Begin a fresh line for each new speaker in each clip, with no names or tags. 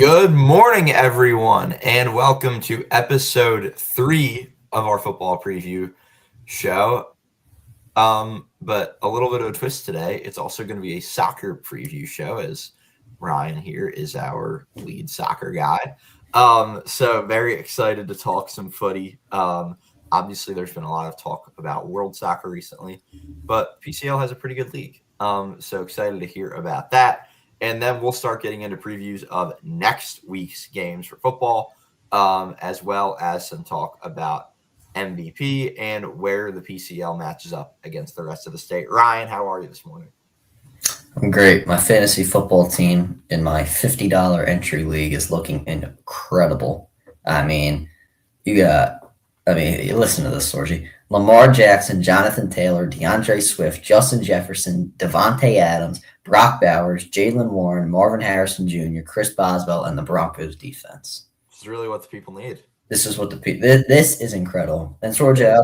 Good morning, everyone, and welcome to episode 3 of our football preview show. But a little bit of a twist today. It's also going to be a soccer preview show, as Ryan here is our lead soccer guy. So very excited to talk some footy. Obviously, there's been a lot of talk about world soccer recently, but PCL has a pretty good league. So excited to hear about that. And then we'll start getting into previews of next week's games for football, as well as some talk about MVP and where the PCL matches up against the rest of the state. Ryan, how are you this morning?
I'm great. My fantasy football team in my $50 entry league is looking incredible. Listen to this, Sorgi. Lamar Jackson, Jonathan Taylor, DeAndre Swift, Justin Jefferson, Devontae Adams, Brock Bowers, Jalen Warren, Marvin Harrison Jr., Chris Boswell, and the Broncos defense.
This is really what the people need.
This is incredible. And Sorgi, I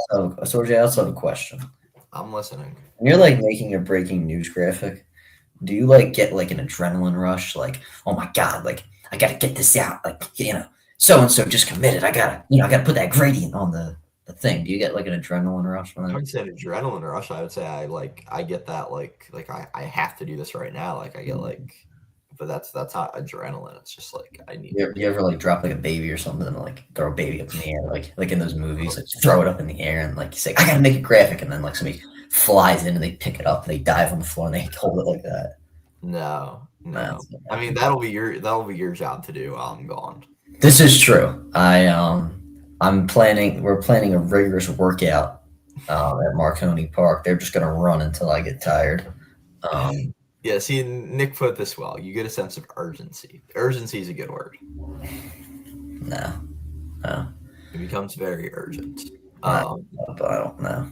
also have a question.
I'm listening.
When you're making a breaking news graphic, do you get an adrenaline rush? Oh my God, I gotta get this out. So-and-so just committed. I gotta put that gradient on the thing. Do you get an adrenaline rush?
I wouldn't say an adrenaline rush. I would say I get that I have to do this right now. I get but that's not adrenaline. It's just I need.
You ever drop a baby or something and throw a baby up in the air like in those movies, throw it up in the air and you say I gotta make a graphic and then somebody flies in and they pick it up and they dive on the floor and they hold it like that.
No. I mean that'll be your job to do while I'm gone.
This is true. We're planning a rigorous workout at Marconi Park. They're just gonna run until I get tired.
Yeah, see, Nick put it this well. You get a sense of urgency. Urgency is a good word.
No.
It becomes very urgent.
But I don't know.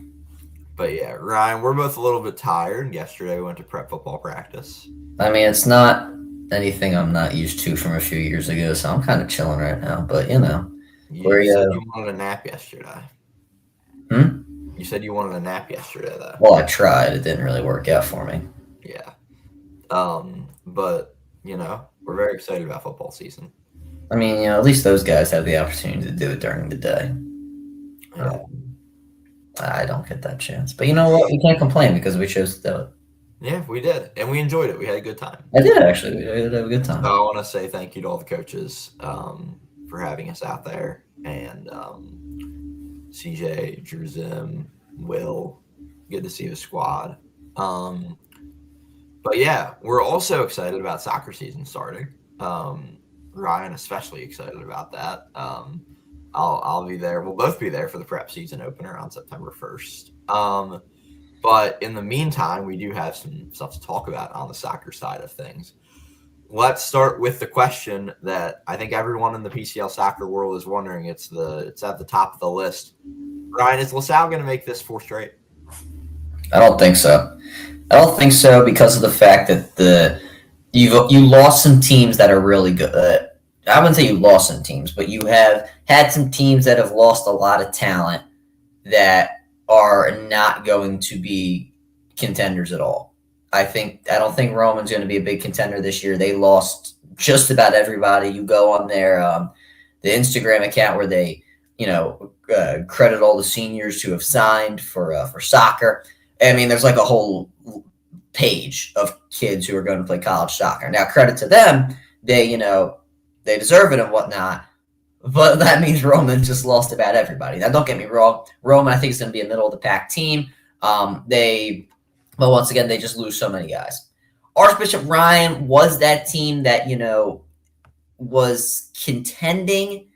But yeah, Ryan, we're both a little bit tired. Yesterday we went to prep football practice.
I mean, it's not anything I'm not used to from a few years ago, so I'm kind of chilling right now. But
You said you wanted a nap yesterday. You said you wanted a nap yesterday, though.
Well, I tried. It didn't really work out for me.
Yeah. But we're very excited about football season.
I mean, at least those guys have the opportunity to do it during the day.
Yeah.
I don't get that chance. But you know what? We can't complain because we chose to do it.
Yeah, we did. And we enjoyed it. We had a good time.
I did, actually. We did have a good time.
So I want to say thank you to all the coaches for having us out there. And CJ, Drew Zim, Will, good to see the squad. But yeah, we're also excited about soccer season starting. Ryan especially excited about that. I'll be there. We'll both be there for the prep season opener on September 1st. But in the meantime, we do have some stuff to talk about on the soccer side of things. Let's start with the question that I think everyone in the PCL soccer world is wondering. It's at the top of the list. Ryan, is LaSalle going to make this 4 straight?
I don't think so. Because of the fact that you lost some teams that are really good. I wouldn't say you lost some teams, but you have had some teams that have lost a lot of talent that are not going to be contenders at all. I don't think Roman's going to be a big contender this year. They lost just about everybody. You go on their the Instagram account where they credit all the seniors who have signed for soccer. I mean, there's a whole page of kids who are going to play college soccer. Now, credit to them, they deserve it and whatnot. But that means Roman just lost about everybody. Now, don't get me wrong. Roman, I think, is going to be a middle-of-the-pack team. But once again, they just lose so many guys. Archbishop Ryan was that team that, was contending.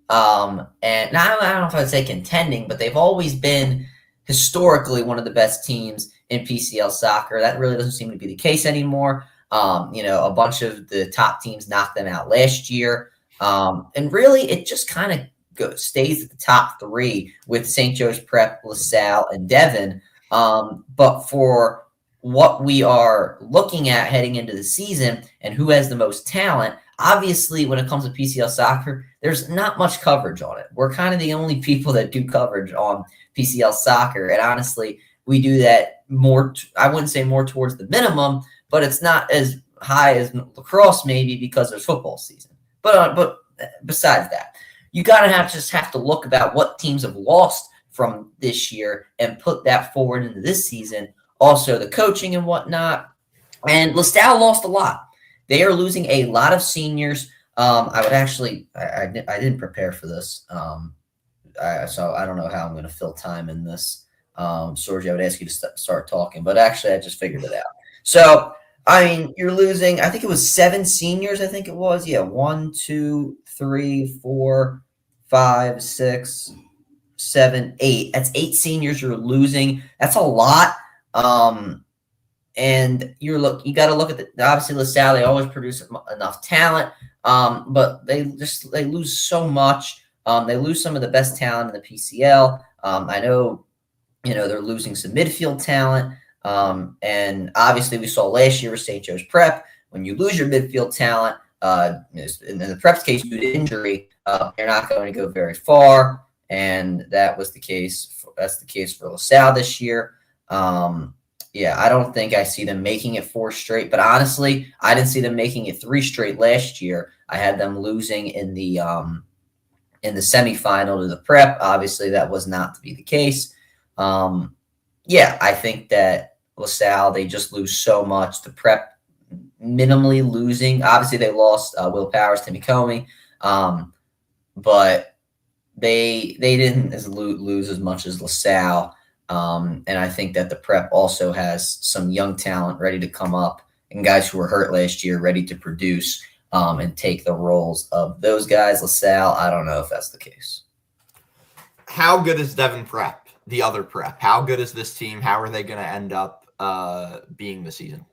And now I don't know if I would say contending, but they've always been historically one of the best teams in PCL soccer. That really doesn't seem to be the case anymore. A bunch of the top teams knocked them out last year. And really, it just kind of stays at the top 3 with St. Joe's Prep, LaSalle, and Devon. But for what we are looking at heading into the season and who has the most talent, obviously, when it comes to PCL soccer, there's not much coverage on it. We're kind of the only people that do coverage on PCL soccer. And honestly, we do that more, I wouldn't say more towards the minimum, but it's not as high as lacrosse maybe because there's football season. But besides that, you gotta have to look about what teams have lost from this year and put that forward into this season. Also, the coaching and whatnot. And LaSalle lost a lot. They are losing a lot of seniors. I would actually, I didn't prepare for this, so I don't know how I'm going to fill time in this. Sorgi, I would ask you to start talking, but actually, I just figured it out. So, I mean, you're losing. I think it was 7 seniors. I think it was. Yeah, 1, 2, 3, 4, 5, 6, 7, 8. That's 8 seniors you're losing. That's a lot. And you got to look at obviously LaSalle. They always produce enough talent, but they lose so much. They lose some of the best talent in the PCL. I know, they're losing some midfield talent. And obviously we saw last year with St. Joe's Prep, when you lose your midfield talent, in the Prep's case due to injury, you're not going to go very far. And that was the case. That's the case for LaSalle this year. Yeah, I don't think I see them making it 4 straight, but honestly, I didn't see them making it 3 straight last year. I had them losing in the semifinal to the Prep. Obviously, that was not to be the case. Yeah, I think that LaSalle, they just lose so much. The Prep minimally losing. Obviously, they lost Will Powers, Timmy Comey, but they didn't lose as much as LaSalle. And I think that the Prep also has some young talent ready to come up and guys who were hurt last year ready to produce and take the roles of those guys. LaSalle, I don't know if that's the case.
How good is Devon Prep, the other Prep? How good is this team? How are they going to end up being this season?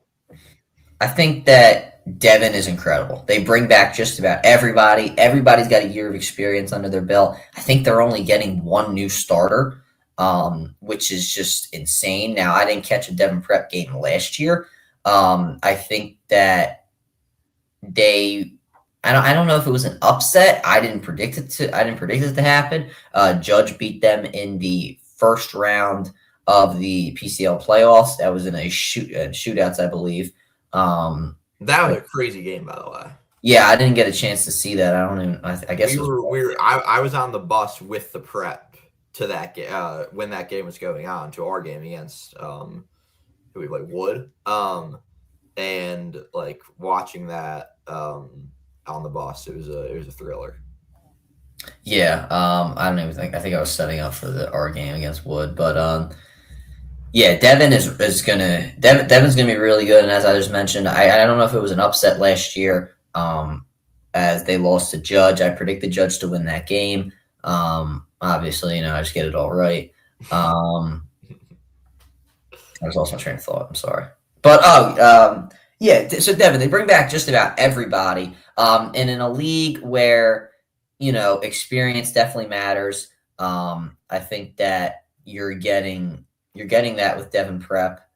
I think that Devon is incredible. They bring back just about everybody. Everybody's got a year of experience under their belt. I think they're only getting 1 new starter. Which is just insane. Now, I didn't catch a Devon Prep game last year. I think that I don't know if it was an upset. I didn't predict it to happen. Judge beat them in the first round of the PCL playoffs. That was in a shootouts, I believe.
That was a crazy game, by the way.
Yeah, I didn't get a chance to see that. I guess
I was on the bus with the Prep to that game when that game was going on, to our game against Wood, and like watching that on the bus, it was a thriller.
Yeah, I don't even think. I think I was setting up for our game against Wood, but yeah, Devon Devon's gonna be really good. And as I just mentioned, I don't know if it was an upset last year, as they lost to Judge. I predicted Judge to win that game. Obviously, I just get it all right. I was lost my train of thought. I'm sorry. But, yeah, so Devon, they bring back just about everybody. And in a league where, experience definitely matters, I think that you're getting that with Devon Prep.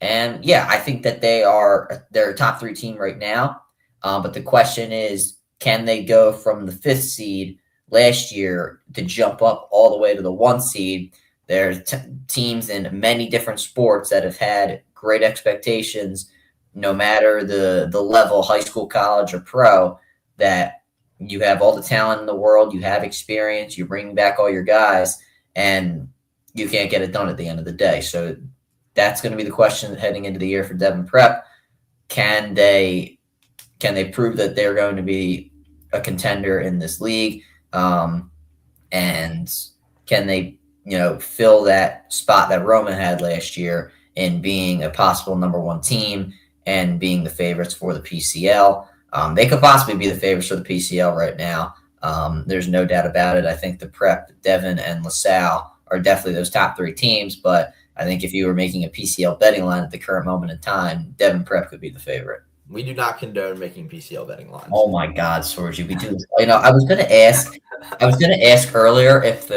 And, yeah, I think that they're a top 3 team right now. But the question is, can they go from the 5th seed last year to jump up all the way to the 1 seed? There's teams in many different sports that have had great expectations, no matter the level, high school, college, or pro, that you have all the talent in the world, you have experience, you bring back all your guys, and you can't get it done at the end of the day. So that's going to be the question heading into the year for Devon Prep. Can they prove that they're going to be a contender in this league? And can they, fill that spot that Roman had last year in being a possible number 1 team and being the favorites for the PCL? They could possibly be the favorites for the PCL right now. There's no doubt about it. I think the Prep, Devon, and LaSalle are definitely those top 3 teams. But I think if you were making a PCL betting line at the current moment in time, Devon Prep could be the favorite.
We do not condone making PCL betting lines.
Oh my God, Sorgi, we do. I was gonna ask earlier if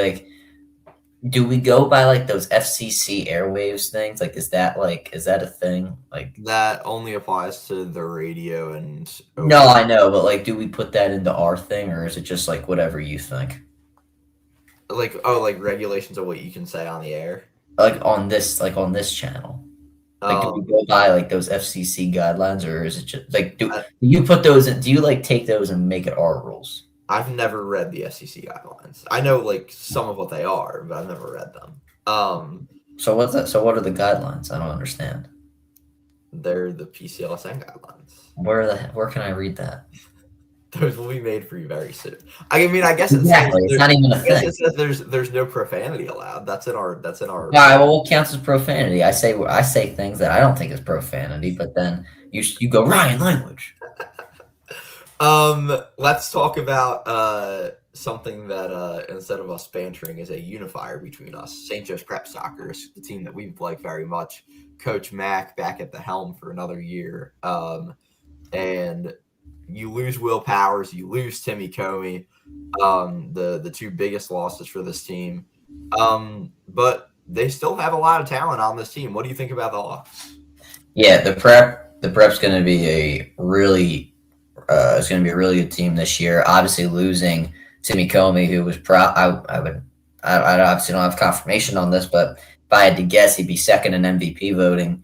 do we go by those FCC airwaves things? Is that a thing?
That only applies to the radio and.
No, I know, but do we put that into our thing, or is it just whatever you think?
Regulations of what you can say on the air.
On this channel. Like, do we go by like those FCC guidelines, or is it just like do
I,
you put those in? Do you like take those and make it our rules?
I've never read the SEC guidelines. I know like some of what they are, but I've never read them.
So what's that? So what are the guidelines? I don't understand.
They're the PCLSN guidelines.
Where can I read that?
Those will be made for you very soon. I mean, I guess it
Exactly. It's not even a
I guess
thing.
it says there's no profanity allowed. That's in our.
All right. Well, what counts as profanity? I say things that I don't think is profanity, but then you go Ryan language.
Let's talk about something that instead of us bantering is a unifier between us. St. Joe's Prep Soccer is the team that we like very much. Coach Mack back at the helm for another year. And you lose Will Powers, you lose Timmy Comey, the two biggest losses for this team. But they still have a lot of talent on this team. What do you think about the Hawks?
Yeah, the prep's going to be a really it's going to be a really good team this year. Obviously, losing Timmy Comey, who was I obviously don't have confirmation on this, but if I had to guess, he'd be second in MVP voting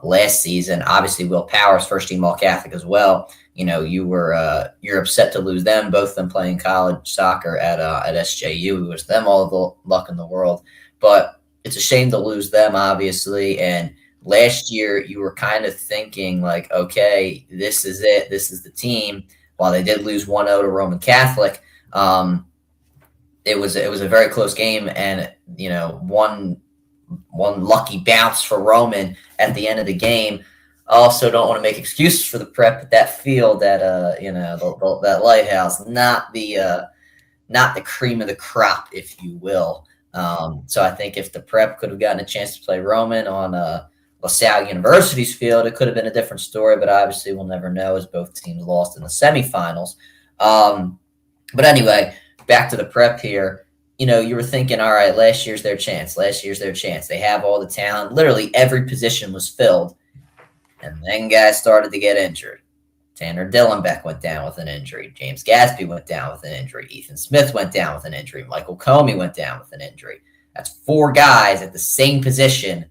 last season. Obviously, Will Powers, first team All Catholic as well. You're upset to lose them. Both of them playing college soccer at SJU. We wish them all the luck in the world, but it's a shame to lose them, obviously. And last year, you were kind of thinking like, okay, this is it. This is the team. While they did lose 1-0 to Roman Catholic, it was a very close game, and one lucky bounce for Roman at the end of the game. Also, don't want to make excuses for the prep, but that field at that lighthouse, not the cream of the crop, if you will. So I think if the prep could have gotten a chance to play Roman on LaSalle University's field, it could have been a different story, but obviously we'll never know as both teams lost in the semifinals. But anyway, back to the prep here. You were thinking, all right, last year's their chance. They have all the talent. Literally every position was filled. And then guys started to get injured. Tanner Dillenbeck went down with an injury. James Gatsby went down with an injury. Ethan Smith went down with an injury. Michael Comey went down with an injury. That's 4 guys at the same position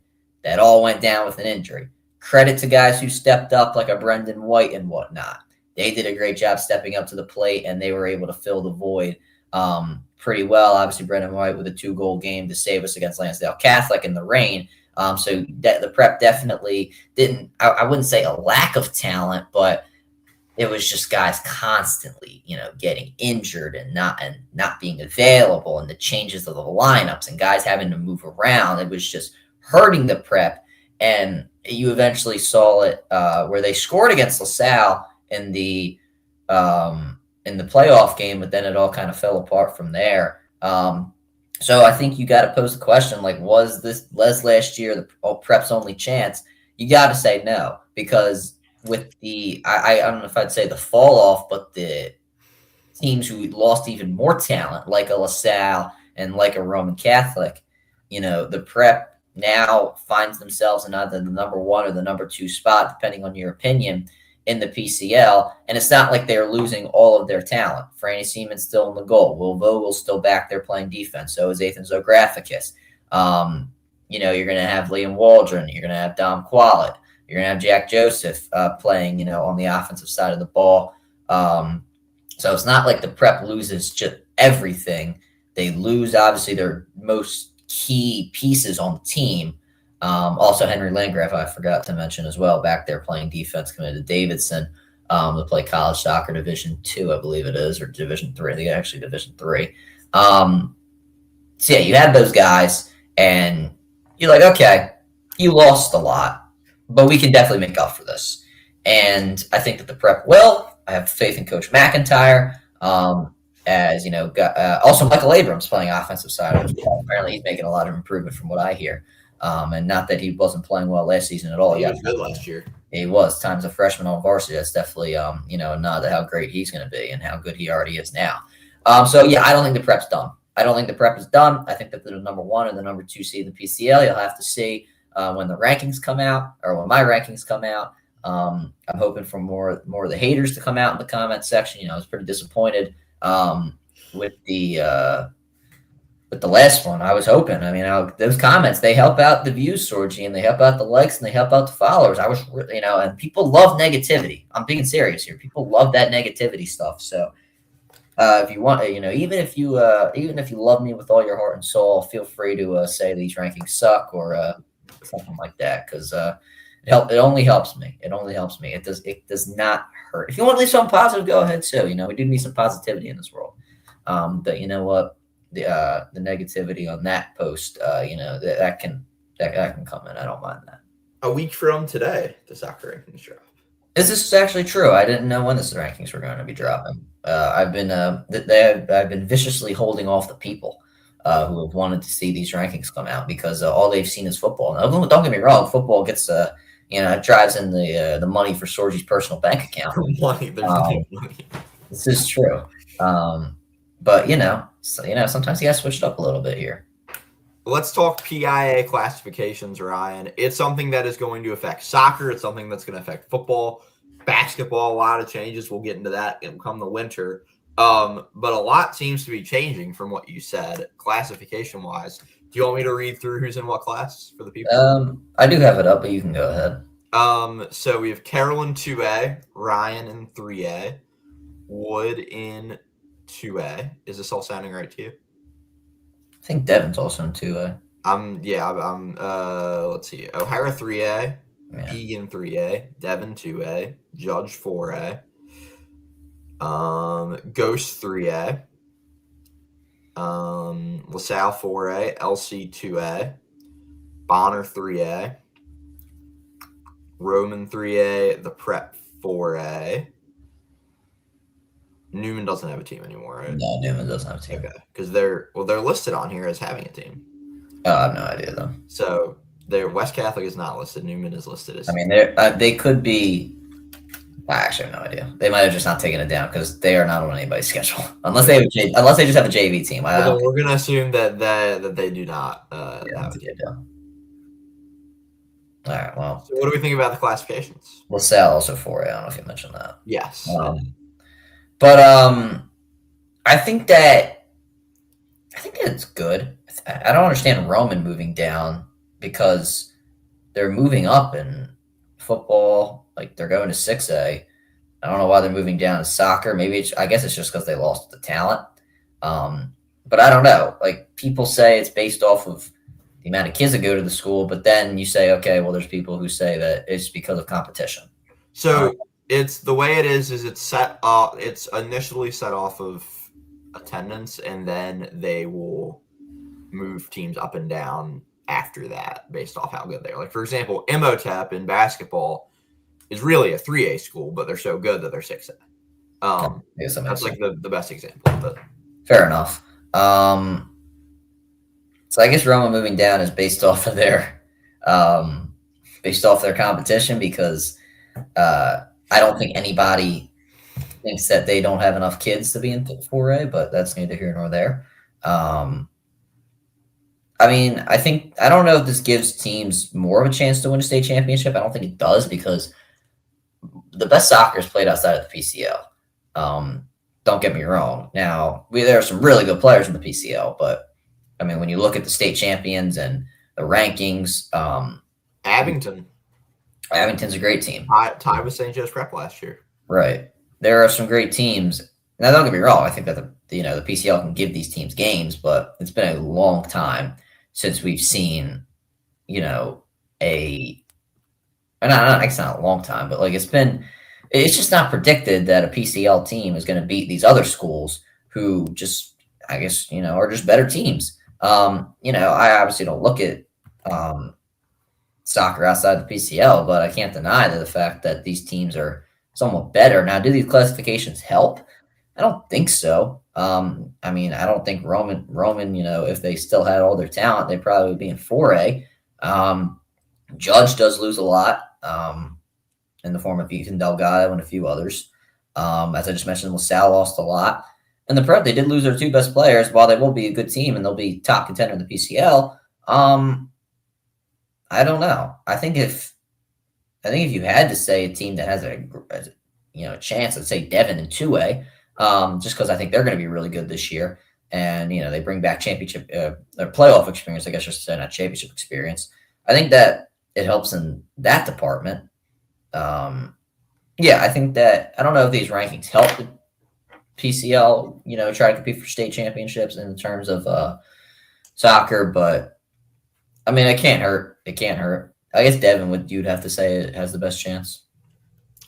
that all went down with an injury. Credit to guys who stepped up like a Brendan White and whatnot. They did a great job stepping up to the plate, and they were able to fill the void pretty well. Obviously, Brendan White with a 2-goal game to save us against Lansdale Catholic in the rain. So the prep definitely didn't – I wouldn't say a lack of talent, but it was just guys constantly, getting injured and not being available, and the changes of the lineups and guys having to move around. It was just hurting the prep, and you eventually saw it where they scored against LaSalle in the playoff game, but then it all kind of fell apart from there. So I think you got to pose the question, like, was last year the prep's only chance? You got to say no, because with I don't know if I'd say the fall off, but the teams who lost even more talent, like a LaSalle and like a Roman Catholic, the prep now finds themselves in either the number 1 or the number 2 spot, depending on your opinion, in the PCL. And it's not like they're losing all of their talent. Franny Seaman's still in the goal. Will Vogel's still back there playing defense. So is Ethan Zographicus. You're going to have Liam Waldron. You're going to have Dom Qualit. You're going to have Jack Joseph playing, on the offensive side of the ball. So it's not like the prep loses just everything. They lose, obviously, their most key pieces on the team. Also, Henry Landgraf, I forgot to mention as well, back there playing defense, committed to Davidson to play college soccer Division II, I believe it is, or Division III. I think actually Division III. So, yeah, you had those guys, and you're like, okay, you lost a lot, but we can definitely make up for this. And I think that the prep will. I have faith in Coach McIntyre. Also Michael Abrams playing offensive side. Apparently, he's making a lot of improvement from what I hear. And not that he wasn't playing well last season at all.
He was good last year.
He was. Times a freshman on varsity. That's definitely, a nod to how great he's going to be and how good he already is now. So, yeah, I don't think the prep's done. I don't think the prep is done. I think that the number 1 and the number 2 seed in the PCL, you'll have to see when the rankings come out, or when my rankings come out. I'm hoping for more of the haters to come out in the comment section. I was pretty disappointed with the But the last one, I was hoping. I mean, those comments, they help out the views, Sorgi, and they help out the likes, and they help out the followers. I was, and people love negativity. I'm being serious here. People love that negativity stuff. So if you want, even if you love me with all your heart and soul, feel free to say these rankings suck or something like that, because it only helps me. It only helps me. It does not hurt. If you want to leave something positive, go ahead too. We do need some positivity in this world. But you know what? The negativity on that post, that can come in. I don't mind that.
A week from today, the soccer rankings drop.
Is this actually true? I didn't know when the rankings were going to be dropping. I've been viciously holding off the people who have wanted to see these rankings come out, because all they've seen is football. Now, don't get me wrong, football gets it drives in the money for Sorgi's personal bank account.
Money, there's no money.
This is true. But sometimes you got to switch it up a little bit here.
Let's talk PIAA classifications, Ryan. It's something that is going to affect soccer. It's something that's going to affect football, basketball. A lot of changes. We'll get into that come the winter. But a lot seems to be changing from what you said, classification-wise. Do you want me to read through who's in what class for the people?
I do have it up, but you can go ahead.
So we have Carol in 2A, Ryan in 3A, Wood in 2A. Is this all sounding right to you?
I think Devon's also in 2A.
I'm let's see. O'Hara 3A, Egan 3A, Devon 2A, Judge 4A, Ghost 3A, LaSalle 4A, LC 2A, Bonner 3A, Roman 3A, the Prep 4A. Newman doesn't have a team anymore, right?
No, Newman doesn't have a team.
Okay, because they're listed on here as having a team.
Oh, I have no idea though.
So West Catholic is not listed. Newman is listed as.
I mean, they could be. I actually have no idea. They might have just not taken it down because they are not on anybody's schedule, unless they just have a JV team.
We're gonna assume that they do not have a team.
All right. Well.
So what do we think about the classifications?
LaSalle also 4A. I don't know if you mentioned that.
Yes.
But I think that it's good. I don't understand Roman moving down, because they're moving up in football. Like, they're going to 6A. I don't know why they're moving down to soccer. Maybe I guess it's just because they lost the talent. But I don't know. Like, people say it's based off of the amount of kids that go to the school, but then you say, okay, well, there's people who say that it's because of competition.
So it's the way it is it's set up. It's initially set off of attendance, and then they will move teams up and down after that based off how good they are. Like, for example, Imhotep in basketball is really a 3A school, but they're so good that they're 6A. That's like the best example. But
fair enough. So I guess Roma moving down is based off of their competition, because I don't think anybody thinks that they don't have enough kids to be in 4A, but that's neither here nor there. I mean, I don't know if this gives teams more of a chance to win a state championship. I don't think it does, because the best soccer is played outside of the PCL. Don't get me wrong. Now, there are some really good players in the PCL, but I mean, when you look at the state champions and the rankings, Abington's a great team.
Tied with St. Joe's Prep last year.
Right. There are some great teams. Now, don't get me wrong. I think that the PCL can give these teams games, but it's been a long time since we've seen, it's not a long time, but like it's just not predicted that a PCL team is going to beat these other schools who just, I guess, are just better teams. I obviously don't look at soccer outside the PCL, but I can't deny the fact that these teams are somewhat better. Now, do these classifications help? I don't think so. I mean, I don't think Roman, if they still had all their talent, they probably would be in 4A. Judge does lose a lot in the form of Ethan Delgado and a few others. As I just mentioned, LaSalle lost a lot. And the Prep, they did lose their two best players. While they will be a good team and they'll be top contender in the PCL, I don't know. I think if you had to say a team that has a chance, I'd say Devon in 2A, just because I think they're going to be really good this year. and they bring back championship or playoff experience. I guess I should say not championship experience. I think that it helps in that department. I think that I don't know if these rankings help the PCL, try to compete for state championships in terms of soccer, but I mean, it can't hurt. It can't hurt. I guess Devin, you'd have to say it has the best chance.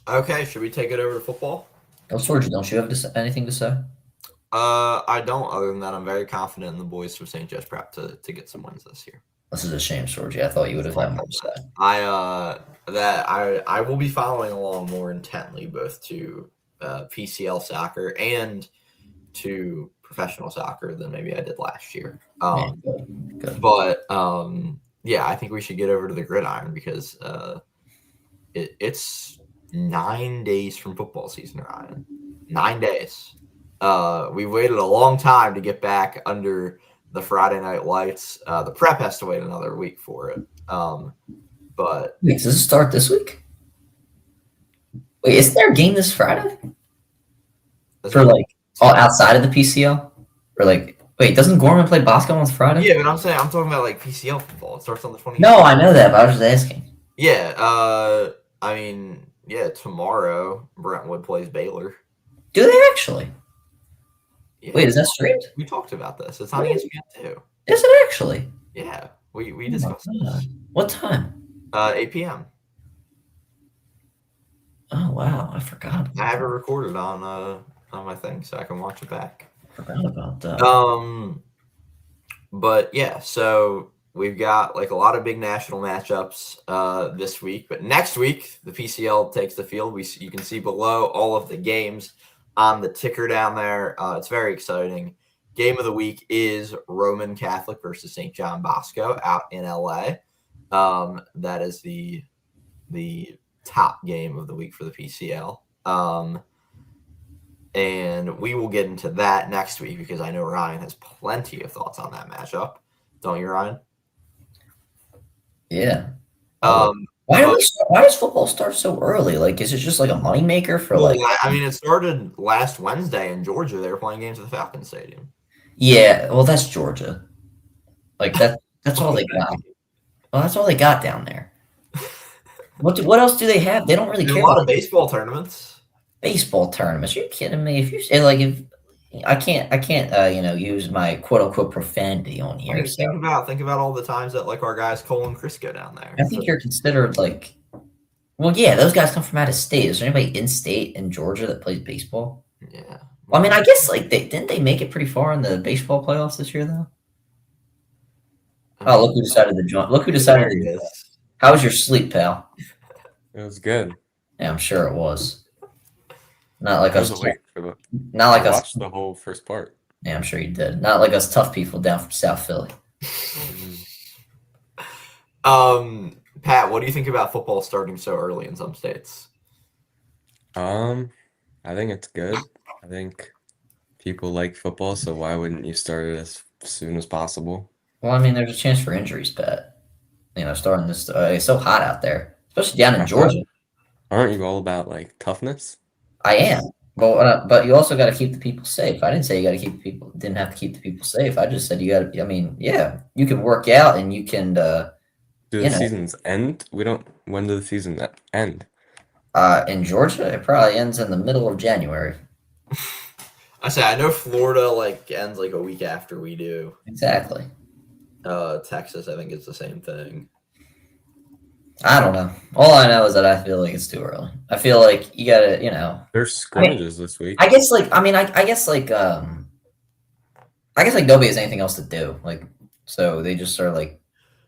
Okay, should we take it over to football?
Oh, Sorgi, don't you have anything to say?
I don't. Other than that, I'm very confident in the boys from St. Joe's Prep to get some wins this year.
This is a shame, Sorgi. I thought you would have had more to say.
I will be following along more intently, both to PCL soccer and to professional soccer than maybe I did last year.
Good.
But I think we should get over to the gridiron because it's 9 days from football season, Ryan. 9 days. We waited a long time to get back under the Friday night lights. The prep has to wait another week for it. But
wait, does it start this week? Wait, isn't there a game this Friday? For outside of the PCL? Or wait, doesn't Gorman play basketball on Friday?
Yeah, but I'm talking about PCL football. It starts on the 20th.
No, I know that, but I was just asking.
Yeah, tomorrow Brentwood plays Baylor.
Do they actually?
Yeah.
Wait, is that streamed?
We talked about this. It's on ESPN too.
Is it actually?
Yeah, we discussed this.
What time?
8 p.m.
Oh wow, I forgot.
I have it recorded on my thing, so I can watch it back.
Forgot about that.
But yeah, so we've got a lot of big national matchups this week, but next week the PCL takes the field. You can see below all of the games on the ticker down there. It's very exciting. Game of the week is Roman Catholic versus St. John Bosco out in LA. That is the top game of the week for the PCL. And we will get into that next week because I know Ryan has plenty of thoughts on that matchup. Don't you, Ryan?
Yeah. Why does football start so early? Is it just a moneymaker for
it started last Wednesday in Georgia. They were playing games at the Falcons Stadium.
Yeah, well, that's Georgia. That's all they got. Well, that's all they got down there. What else do they have? They don't really care.
A lot of baseball tournaments.
Baseball tournaments? Are you kidding me? If you say if I can't use my quote unquote profanity on here.
Think about all the times that our guys Cole and Chris go down there.
I think you're considered well, yeah, those guys come from out of state. Is there anybody in state in Georgia that plays baseball?
Yeah.
Well, I mean, I guess didn't they make it pretty far in the baseball playoffs this year though? Oh, look who decided to join. Look who decided to do that. How was your sleep, pal?
It was good.
Yeah, I'm sure it was. Not like us.
Not like us. I watched the whole first part.
Yeah, I'm sure you did. Not like us tough people down from South Philly.
Pat, what do you think about football starting so early in some states?
I think it's good. I think people like football, so why wouldn't you start it as soon as possible?
Well, I mean, there's a chance for injuries, Pat. Starting this, it's so hot out there, especially down in Georgia.
Aren't you all about toughness?
I am, but you also got to keep the people safe. I didn't say you got to keep the people. Didn't have to keep the people safe. I just said you got to. I mean, yeah, you can work out and you can.
Do the seasons end? When do the seasons end?
In Georgia, it probably ends in the middle of January.
I know Florida ends a week after we do.
Exactly.
Texas, I think it's the same thing.
I don't know. All I know is that I feel like it's too early. I feel like you gotta,
There's scrimmages this week.
I guess I guess nobody has anything else to do. So they just sort of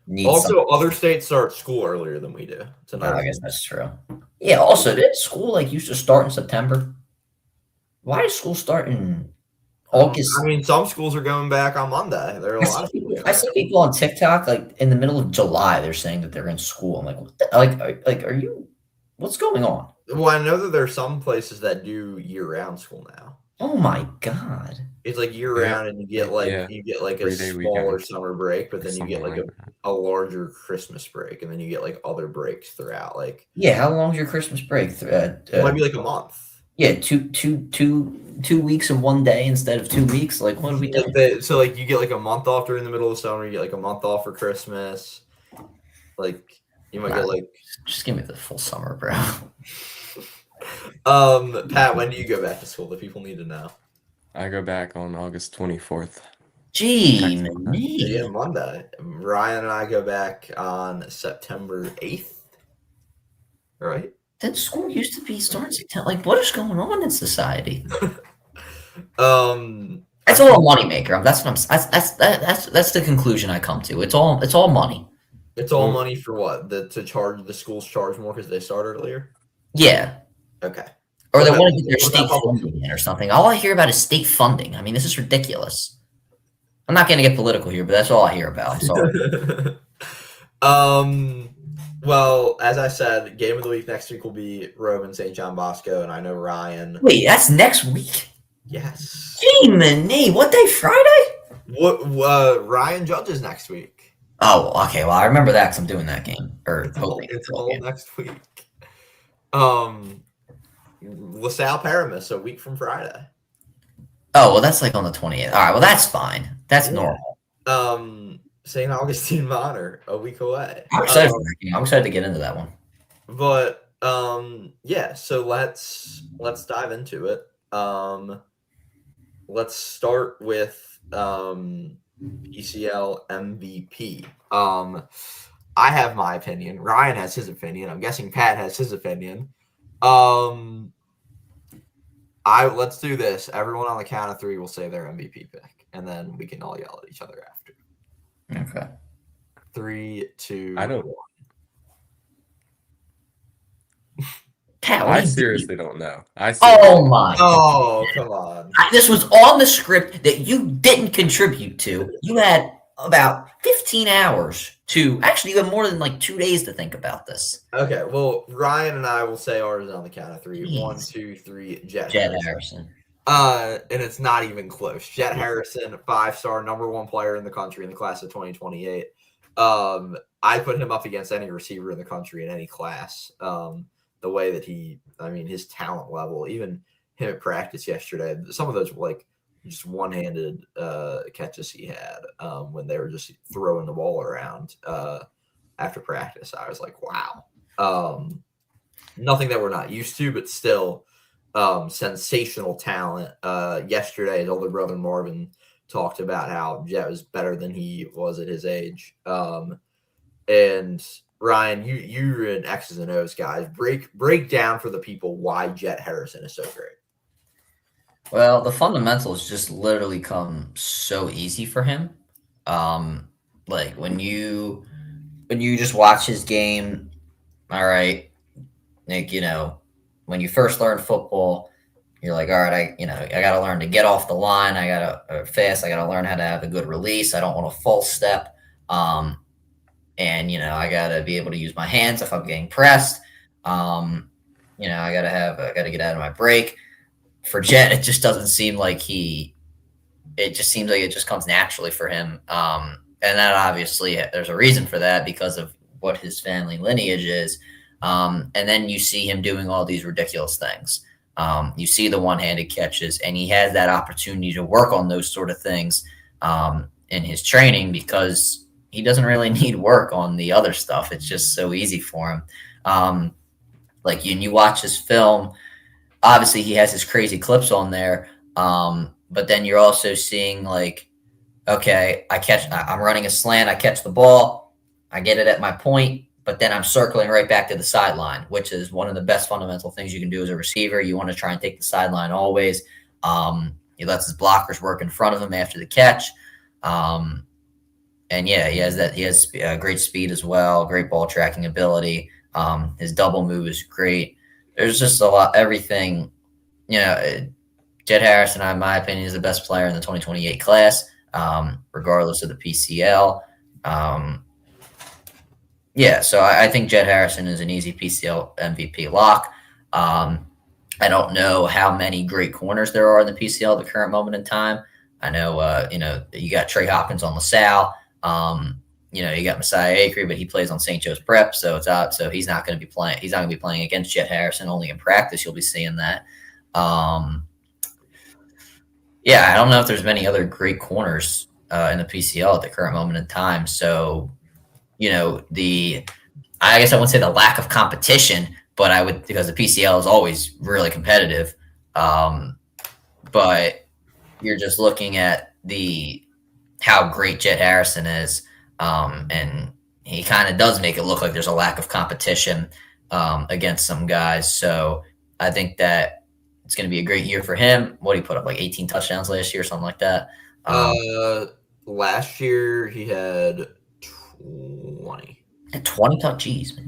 need.
Also,
something.
Other states start school earlier than we do.
I guess that's true. Yeah. Also, did school used to start in September? Why does school start in August?
I mean, some schools are going back on Monday. There are a lot of people.
I see people on TikTok in the middle of July. They're saying that they're in school. I'm like, what the, are you? What's going on?
Well, I know that there's some places that do year-round school now.
Oh my god!
It's year-round, and you get a smaller summer break, but then you get a larger Christmas break, and then you get other breaks throughout.
Yeah, how long's your Christmas break?
It might be a month.
Yeah, two 2 weeks and 1 day instead of 2 weeks? Like, what are we doing?
So you get like a month off during the middle of summer. You get like a month off for Christmas. Like you might get like.
Just give me the full summer, bro.
Pat, when do you go back to school? The people need to know.
I go back on August 24th.
Gee,
Yeah, Monday. Ryan and I go back on September 8th. Right?
That school used to be starting September. Like, what is going on in society? It's a little moneymaker. That's what I'm. That's the conclusion I come to. It's all money.
It's all money for what? The schools charge more because they start earlier?
Yeah.
Okay.
Or they want to get their state funding in or something. All I hear about is state funding. I mean, this is ridiculous. I'm not going to get political here, but that's all I hear about. I'm sorry.
Well, as I said, game of the week next week will be Rome and St. John Bosco, and I know Ryan.
Wait, that's next week?
Yes.
Gee, man, what day? Friday?
What? Ryan judges next week.
Oh, okay. Well, I remember that because I'm doing that game.
It's all next week. LaSalle Paramus, a week from Friday.
Oh, well, that's like on the 20th. All right, well, that's fine. That's normal.
St. Augustine Minor, a week away.
I'm excited for that game. I'm excited to get into that one.
But yeah, so let's dive into it. Let's start with PCL MVP. I have my opinion. Ryan has his opinion. I'm guessing Pat has his opinion. Let's do this. Everyone on the count of three will say their MVP pick, and then we can all yell at each other after.
Okay.
3, 2,
I don't.
1.
Pat,
I seriously don't know.
Oh my!
Oh, come on!
This was on the script that you didn't contribute to. You had about 15 hours to actually. You had more than like 2 days to think about this.
Okay, well, Ryan and I will say ours on the count of three.
Jeez.
1, 2, 3. Jet
Harrison.
And it's not even close. Jet Harrison, 5-star, #1 player in the country in the class of 2028. I put him up against any receiver in the country in any class. The way that his talent level, even him at practice yesterday, some of those were like just one-handed catches he had when they were just throwing the ball around after practice. I was like, wow. Nothing that we're not used to, but still sensational talent. Yesterday, his older brother Marvin talked about how Jet was better than he was at his age. And Ryan, you're an X's and O's guys. Break down for the people why Jet Harrison is so great.
Well, the fundamentals just literally come so easy for him. Like when you just watch his game, all right, like when you first learn football, you're like, all right, I got to learn to get off the line. I got to fast. I got to learn how to have a good release. I don't want a false step. And I got to be able to use my hands if I'm getting pressed. I got to get out of my break. For Jet, it just doesn't seem like it just seems like it just comes naturally for him. And that obviously there's a reason for that because of what his family lineage is. And then you see him doing all these ridiculous things. You see the one-handed catches, and he has that opportunity to work on those sort of things in his training because he doesn't really need work on the other stuff. It's just so easy for him. Like you watch his film, obviously he has his crazy clips on there. But then you're also seeing like, okay, I'm running a slant. I catch the ball. I get it at my point, but then I'm circling right back to the sideline, which is one of the best fundamental things you can do as a receiver. You want to try and take the sideline always. He lets his blockers work in front of him after the catch. And yeah, he has great speed as well, great ball tracking ability. His double move is great. There's just a lot, everything, Jet Harrison, in my opinion, is the best player in the 2028 class, regardless of the PCL. So I think Jet Harrison is an easy PCL MVP lock. I don't know how many great corners there are in the PCL at the current moment in time. I know, you got Trey Hopkins on LaSalle. You got Messiah Acre, but he plays on St. Joe's Prep, so it's out. So he's not going to be playing. He's not going to be playing against Jet Harrison. Only in practice, you'll be seeing that. Yeah, I don't know if there's many other great corners in the PCL at the current moment in time. So, I guess I wouldn't say the lack of competition, but I would, because the PCL is always really competitive. Um, but you're just looking at how great Jet Harrison is, and he kind of does make it look like there's a lack of competition against some guys. So I think that it's going to be a great year for him. What he put up, like 18 touchdowns last year, something like that.
Last year he had 20.
20 touch, geez.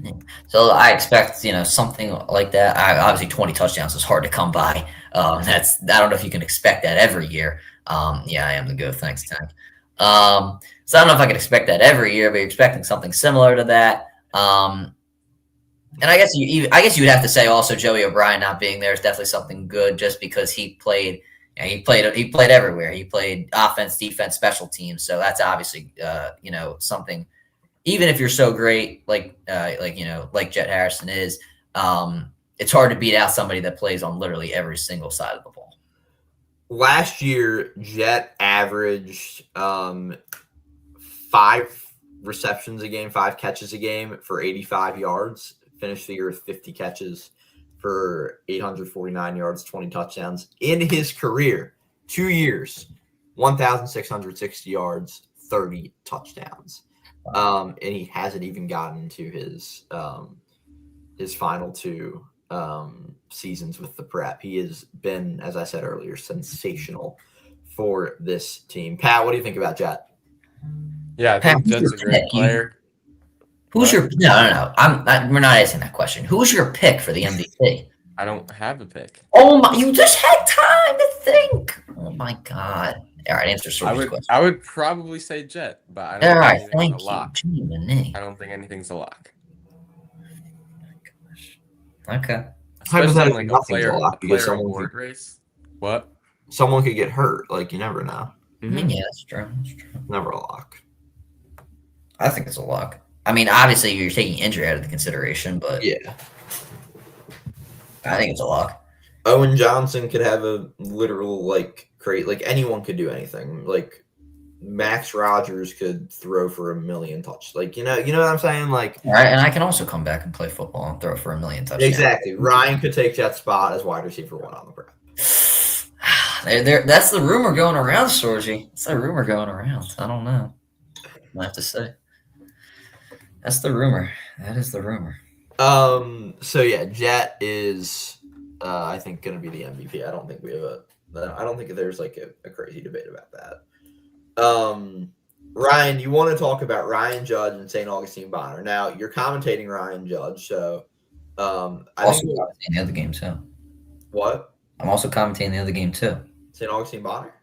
So I expect something like that. Obviously 20 touchdowns is hard to come by. I don't know if you can expect that every year. Yeah, I am the go. Thanks, Tank. So I don't know if I can expect that every year, but you're expecting something similar to that. And I guess you would have to say also Joey O'Brien not being there is definitely something good, just because he played everywhere. He played offense, defense, special teams. So that's obviously something. Even if you're so great, like Jet Harrison is, it's hard to beat out somebody that plays on literally every single side of the ball.
Last year, Jet averaged 5 receptions a game, 5 catches a game for 85 yards. Finished the year with 50 catches for 849 yards, 20 touchdowns. In his career, 2 years, 1,660 yards, 30 touchdowns. And he hasn't even gotten to his final 2 seasons with the Prep. He has been, as I said earlier, sensational for this team. Pat, what do you think about Jet?
Yeah, I think Jet's a great player.
Who's your no? We're not asking that question. Who's your pick for the MVP?
I don't have a pick.
Oh my! You just had time to think. Oh my God! All right, answer Sorgi's question.
I would probably say Jet, but I don't think anything's a lock. I don't think anything's a lock.
Okay.
Hypothetically,
like
nothing's a lock because
someone could race. What?
Someone could get hurt. Like, you never know.
I mean, yeah, that's true.
Never a lock.
I think it's a lock. I mean, obviously, you're taking injury out of the consideration, but
yeah,
I think it's a lock.
Owen Johnson could have a literal anyone could do anything. Like Max Rogers could throw for 1 million touch. Like you know what I'm saying. Like,
all right, and I can also come back and play football and throw for 1 million touchdowns.
Exactly. Ryan could take Jet's spot as wide receiver 1 on the Prep.
That's the rumor going around, Sorgi. It's the rumor going around. I don't know. I have to say. That's the rumor. That is the rumor.
So yeah, Jet is, I think, going to be the MVP. I don't think there's like a crazy debate about that. Ryan, you want to talk about Ryan Judge and St. Augustine Bonner? Now you're commentating Ryan Judge, so
also commentating the other game too.
What?
I'm also commentating the other game too.
St. Augustine Bonner?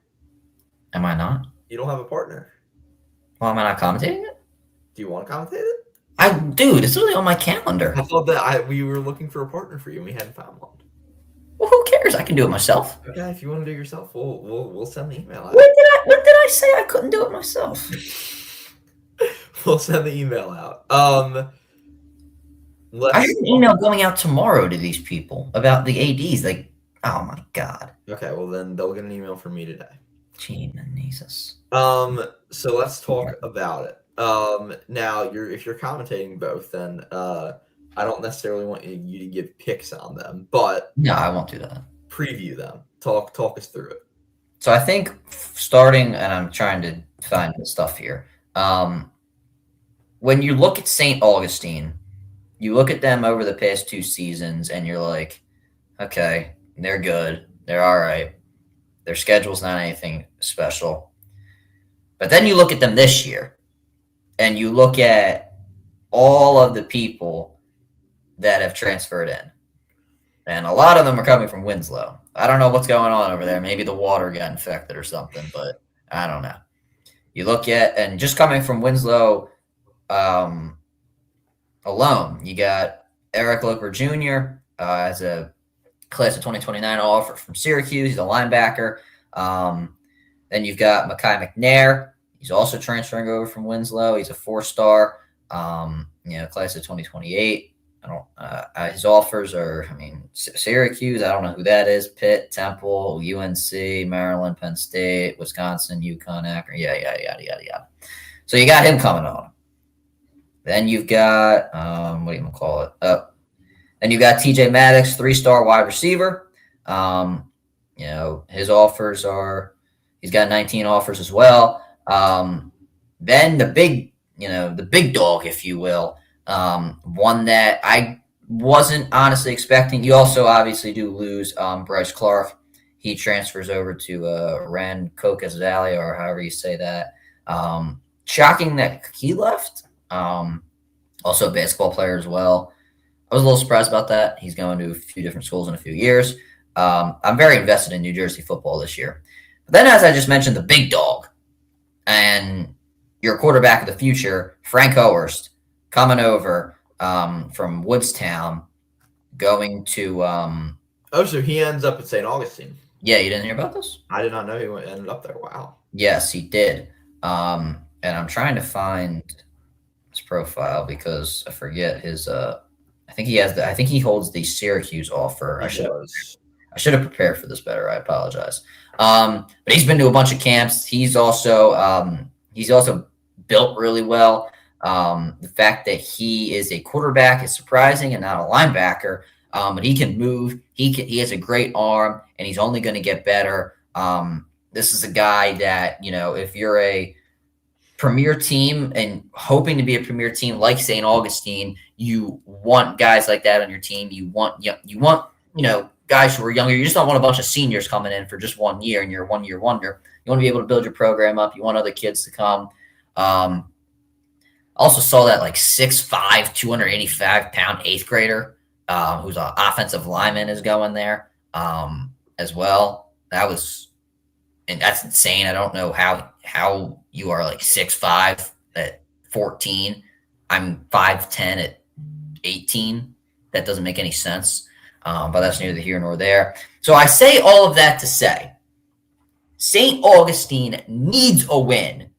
Am I not?
You don't have a partner.
Well, am I not commentating it?
Do you want to commentate it?
Dude, it's really on my calendar.
I thought that we were looking for a partner for you and we hadn't found one.
Well, who cares? I can do it myself.
Okay, if you want to do it yourself, we'll send the email out.
When did I say I couldn't do it myself?
We'll send the email out.
I have an email going out tomorrow to these people about the ADs. Like, oh my God.
Okay, well then they'll get an email from me today.
Jesus.
So let's talk about it. Now if you're commentating both, then I don't necessarily want you to give picks on them, but
no, I won't do that.
Preview them. Talk us through it.
So I think starting, and I'm trying to find the stuff here. When you look at St. Augustine, you look at them over the past 2 seasons, and you're like, okay, they're good, they're all right. Their schedule's not anything special. But then you look at them this year, and you look at all of the people that have transferred in. And a lot of them are coming from Winslow. I don't know what's going on over there. Maybe the water got infected or something, but I don't know. You look at, and just coming from Winslow alone, you got Eric Loper Jr. As a class of 2029 offer from Syracuse. He's a linebacker. Then you've got Mekhi McNair. He's also transferring over from Winslow. He's a 4-star, class of 2028. I don't. His offers are. I mean, Syracuse. I don't know who that is. Pitt, Temple, UNC, Maryland, Penn State, Wisconsin, UConn, Akron. Yeah, yada yada yada. So you got him coming on. Then you've got what do you call it? Then you got TJ Maddox, 3-star wide receiver. His offers are. He's got 19 offers as well. Then the big dog, if you will. One that I wasn't honestly expecting. You also obviously do lose Bryce Clark. He transfers over to Ren Kokazalia, or however you say that. Shocking that he left. Also a basketball player as well. I was a little surprised about that. He's going to a few different schools in a few years. I'm very invested in New Jersey football this year. But then, as I just mentioned, the big dog and your quarterback of the future, Frank Owerst, coming over from Woodstown, going to.
So he ends up at St. Augustine.
Yeah, you didn't hear about this?
I did not know he ended up there. Wow.
Yes, he did. And I'm trying to find his profile because I forget his. I think he holds the Syracuse offer. I should have prepared for this better. I apologize. But he's been to a bunch of camps. He's also built really well. The fact that he is a quarterback is surprising and not a linebacker. But he can move. He has a great arm, and he's only going to get better. This is a guy that, if you're a premier team and hoping to be a premier team like St. Augustine, you want guys like that on your team. You want guys who are younger. You just don't want a bunch of seniors coming in for just 1 year and you're a 1-year wonder. You want to be able to build your program up. You want other kids to come. Also saw that 6'5", 285-pound 8th grader who's an offensive lineman is going there as well. That's insane. I don't know how you are 6'5" at 14. I'm 5'10" at 18. That doesn't make any sense. But that's neither here nor there. So I say all of that to say St. Augustine needs a win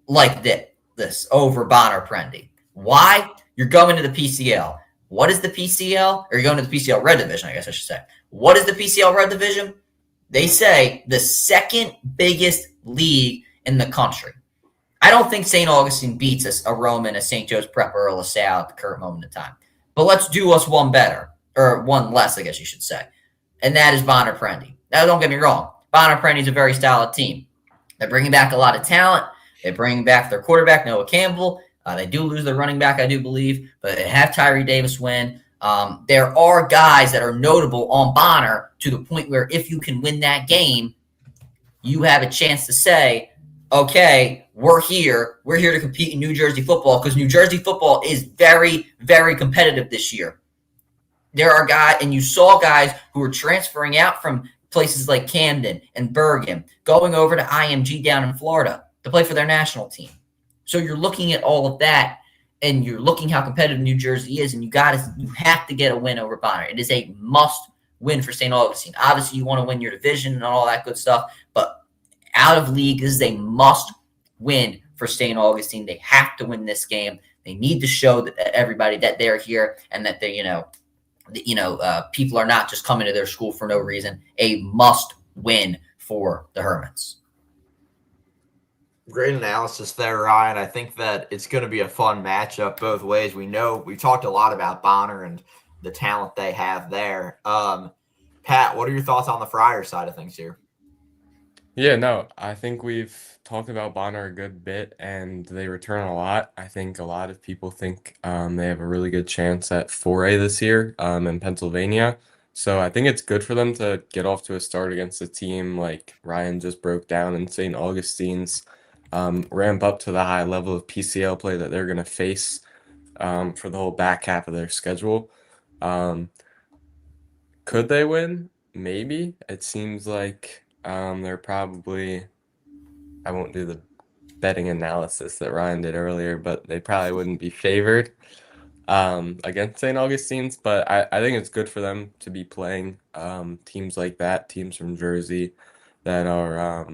like this over Bonner Prendy. Why? You're going to the PCL. What is the PCL? Or you're going to the PCL Red Division, I guess I should say. What is the PCL Red Division? They say the second biggest league in the country. I don't think St. Augustine beats a Roman, a St. Joe's Prep, or a LaSalle at the current moment in time. But let's do us one better, or one less, I guess you should say. And that is Bonner Prendy. Now, don't get me wrong. Bonner Prendy is a very solid team. They're bringing back a lot of talent. They're bringing back their quarterback, Noah Campbell. They do lose their running back, I do believe, but they have Tyree Davis win. There are guys that are notable on Bonner to the point where if you can win that game, you have a chance to say, okay, we're here. We're here to compete in New Jersey football because New Jersey football is very, very competitive this year. There are guys, and you saw guys who were transferring out from places like Camden and Bergen, going over to IMG down in Florida to play for their national team. So you're looking at all of that, and you're looking how competitive New Jersey is, and you have to get a win over Bonner. It is a must win for St. Augustine. Obviously, you want to win your division and all that good stuff, but out of league, this is a must win for St. Augustine. They have to win this game. They need to show that everybody that they're here and that they, people are not just coming to their school for no reason. A must win for the Hermits.
Great analysis there, Ryan. I think that it's going to be a fun matchup both ways. We talked a lot about Bonner and the talent they have there. Pat, what are your thoughts on the Friars side of things here?
Yeah, no, I think we've talked about Bonner a good bit, and they return a lot. I think a lot of people think they have a really good chance at 4A this year in Pennsylvania. So I think it's good for them to get off to a start against a team like Ryan just broke down in St. Augustine's, ramp up to the high level of PCL play that they're going to face for the whole back half of their schedule. Could they win? Maybe. It seems like they're probably, I won't do the betting analysis that Ryan did earlier, but they probably wouldn't be favored against St. Augustine's. But I think it's good for them to be playing teams like that, teams from Jersey that are,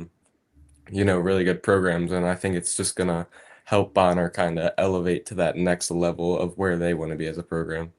really good programs. And I think it's just going to help Bonner kind of elevate to that next level of where they want to be as a program.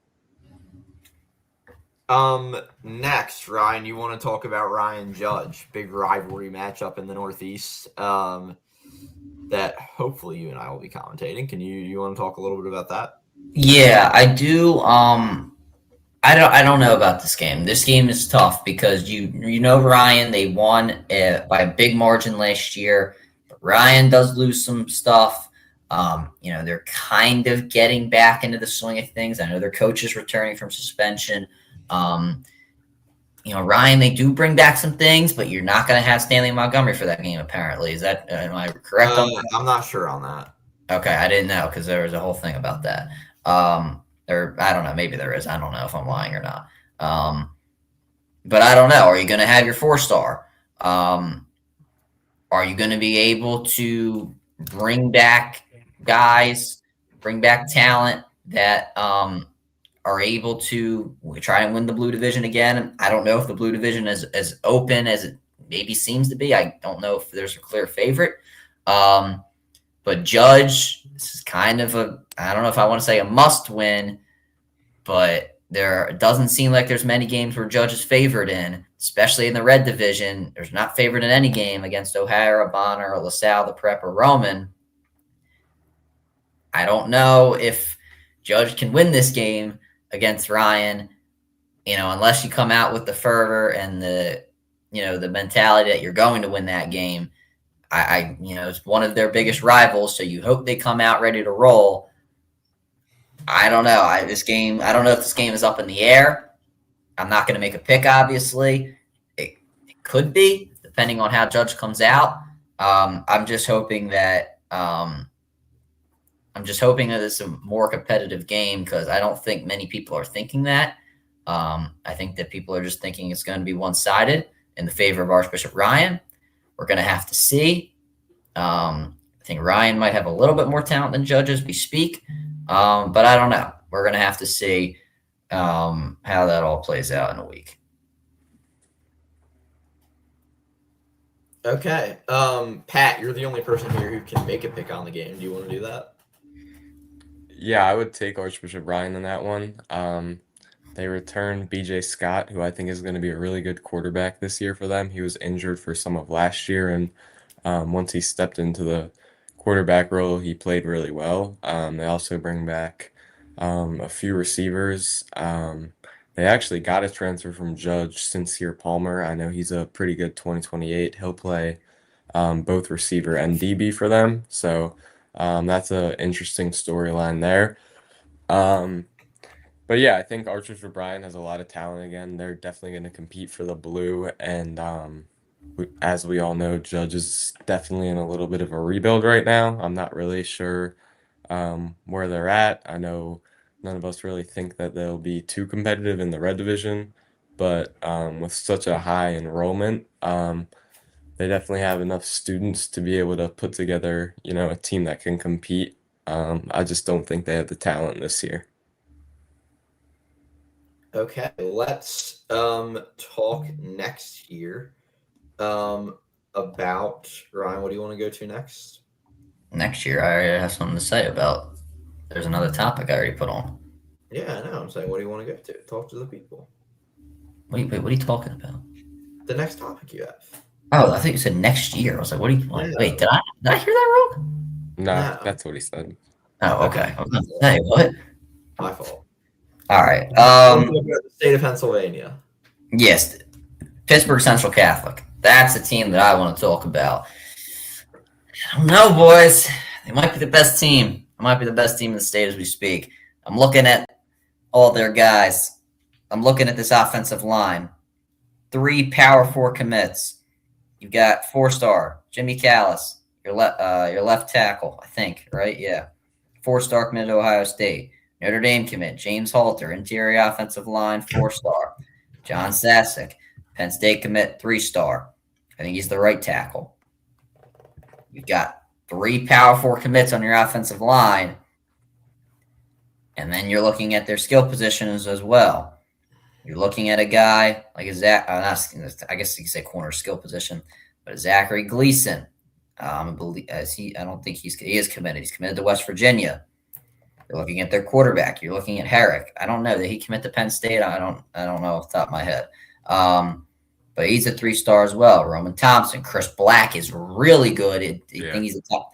Next, Ryan, you want to talk about Ryan Judge, big rivalry matchup in the Northeast. That hopefully you and I will be commentating. Can you want to talk a little bit about that?
Yeah, I do. I don't know about this game. This game is tough because you know Ryan, they won by a big margin last year. But Ryan does lose some stuff. They're kind of getting back into the swing of things. I know their coach is returning from suspension. Ryan, they do bring back some things, but you're not going to have Stanley Montgomery for that game, apparently. Am I correct on that?
I'm not sure on that.
Okay, I didn't know because there was a whole thing about that. Or I don't know, maybe there is. I don't know if I'm lying or not. But I don't know. Are you going to have your 4-star? Are you going to be able to bring back guys, bring back talent that are able to try and win the Blue Division again? I don't know if the Blue Division is as open as it maybe seems to be. I don't know if there's a clear favorite. But Judge, this is kind of I don't know if I want to say a must win, but it doesn't seem like there's many games where Judge is favored in, especially in the Red Division. There's not favored in any game against O'Hara, Bonner, LaSalle, the Prep, or Roman. I don't know if Judge can win this game against Ryan, unless you come out with the fervor and the mentality that you're going to win that game. It's one of their biggest rivals, so you hope they come out ready to roll. I don't know. I don't know if this game is up in the air. I'm not going to make a pick, obviously. It could be, depending on how Judge comes out. I'm just hoping that it's a more competitive game because I don't think many people are thinking that. I think that people are just thinking it's going to be one-sided in the favor of Archbishop Ryan. We're going to have to see. I think Ryan might have a little bit more talent than Judge as we speak, but I don't know. We're going to have to see how that all plays out in a week.
Okay. Pat, you're the only person here who can make a pick on the game. Do you want to do that?
Yeah, I would take Archbishop Ryan in that one. They returned BJ Scott, who I think is going to be a really good quarterback this year for them. He was injured for some of last year, and once he stepped into the quarterback role, he played really well. They also bring back a few receivers. They actually got a transfer from Judge, Sincere Palmer. I know he's a pretty good 2028. He'll play both receiver and DB for them. So that's an interesting storyline there. But yeah, I think Archbishop Ryan has a lot of talent again. They're definitely going to compete for the blue. And as we all know, Judge is definitely in a little bit of a rebuild right now. I'm not really sure where they're at. I know none of us really think that they'll be too competitive in the Red Division. But with such a high enrollment, they definitely have enough students to be able to put together, a team that can compete. I just don't think they have the talent this year.
Okay, let's talk next here about Ryan. What do you want to go to next?
Next year, I already have something to say about. There's another topic I already put on.
Yeah, I know. I'm saying, what do you want to go to? Talk to the people.
Wait, what are you talking about?
The next topic you have.
Oh, I think you said next year. I was like, what do you want?
Yeah.
Wait, did I hear that wrong?
No, that's what he said.
Oh, okay. I was going to say, what?
My fault.
All right.
The state of Pennsylvania.
Yes, Pittsburgh Central Catholic. That's the team that I want to talk about. I don't know, boys. They might be the best team. It might be the best team in the state as we speak. I'm looking at all their guys. I'm looking at this offensive line. 3 Power 4 commits. You've got 4-star Jimmy Callis, your left tackle, I think, right? Yeah. 4-star commit to Ohio State. Notre Dame commit James Halter, interior offensive line, 4-star. John Sasek, Penn State commit, 3-star. I think he's the right tackle. You've got 3 Power 4 commits on your offensive line. And then you're looking at their skill positions as well. You're looking at a guy like a I guess you could say corner skill position, but Zachary Gleason. I don't think he is committed. He's committed to West Virginia. You're looking at their quarterback. You're looking at Herrick. I don't know. Did he commit to Penn State? I don't know off the top of my head. But he's a 3-star as well. Roman Thompson, Chris Black is really good. I think he's a top.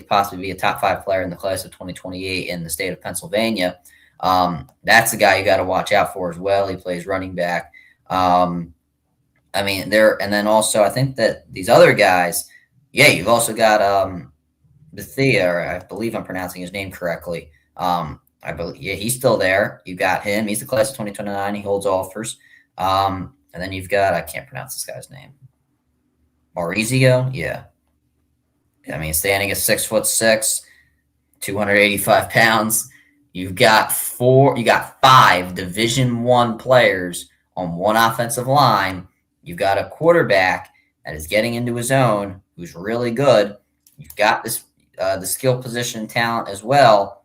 Possibly be a top 5 player in the class of 2028 in the state of Pennsylvania. That's the guy you got to watch out for as well. He plays running back. And then also I think that these other guys, you've also got Bethea, or I believe I'm pronouncing his name correctly. He's still there. You got him. He's the class of 2029. He holds offers. And then you've got, I can't pronounce this guy's name. Maurizio? Yeah. Standing at 6'6", 285 pounds. You got 5 Division I players on one offensive line. You've got a quarterback that is getting into his own, who's really good. You've got this the skill position talent as well.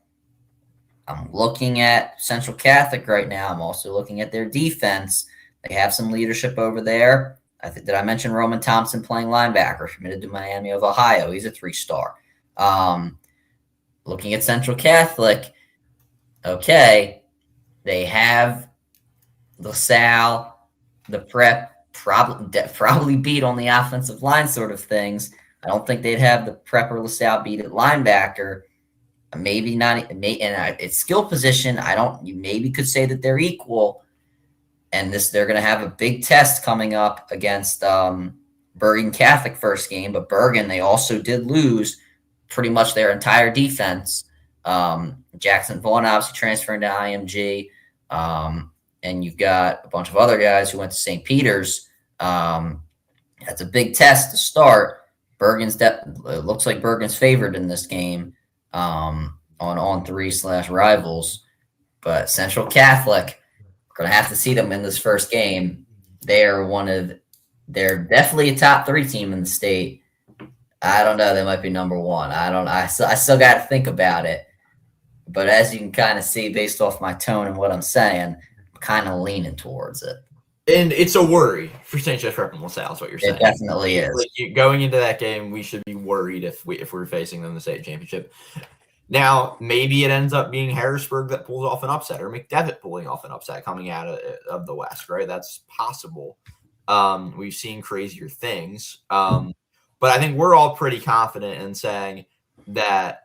I'm looking at Central Catholic right now. I'm also looking at their defense. They have some leadership over there. Did I mention Roman Thompson playing linebacker, committed to Miami of Ohio? He's a 3-star. Looking at Central Catholic, okay, they have LaSalle, the prep, probably beat on the offensive line sort of things. I don't think they'd have the prep or LaSalle beat at linebacker. Maybe not. And it's skill position. You maybe could say that they're equal. And they're going to have a big test coming up against Bergen Catholic first game. But Bergen, they also did lose pretty much their entire defense. Jackson Vaughn obviously transferring to IMG. And you've got a bunch of other guys who went to St. Peter's. That's a big test to start. It looks like Bergen's favored in this game on 3/rivals. But Central Catholic, we're going to have to see them in this first game. They're definitely a top 3 team in the state. I don't know. They might be number 1. I still got to think about it. But as you can kind of see based off my tone and what I'm saying, I'm kind of leaning towards it.
And it's a worry for St. Joe's Prep and LaSalle is what you're saying.
It definitely is.
Going into that game, we should be worried if we're facing them in the state championship. Now, maybe it ends up being Harrisburg that pulls off an upset, or McDevitt pulling off an upset coming out of the West, right? That's possible. We've seen crazier things. But I think we're all pretty confident in saying that